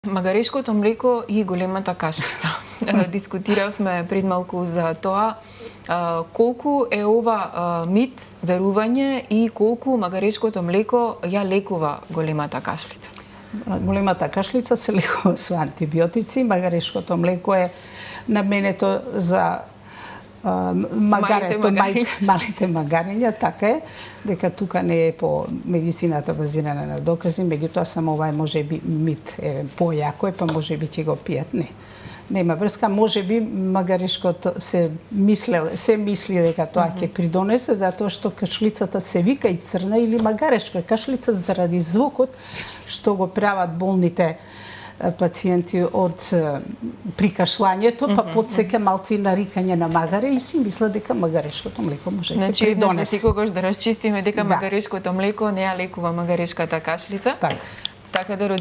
Магарешкото млеко и големата кашлица. Дискутиравме пред малку за тоа колку е ова мит, верување и колку магарешкото млеко ја лекува големата кашлица. Големата кашлица се лекува со антибиотици, магарешкото млеко е наменето за малите магарења, така е, дека тука не е по медицината базирана на докази, меѓутоа само ова е можеби мит, појако е, па можеби ќе го пијат, не. Нема врска, можеби магарешкото се мисли дека тоа ќе придонесе, затоа што кашлицата се вика и црна или магарешка кашлица заради звукот што го прават болните пациенти од прикашлањето, па потсека малци нарикање на магаре и си мисла дека магарешкото млеко може да придонесе. Значи, секогаш да расчистиме дека магарешкото млеко не ја лекува магарешката кашлица. Така. Така да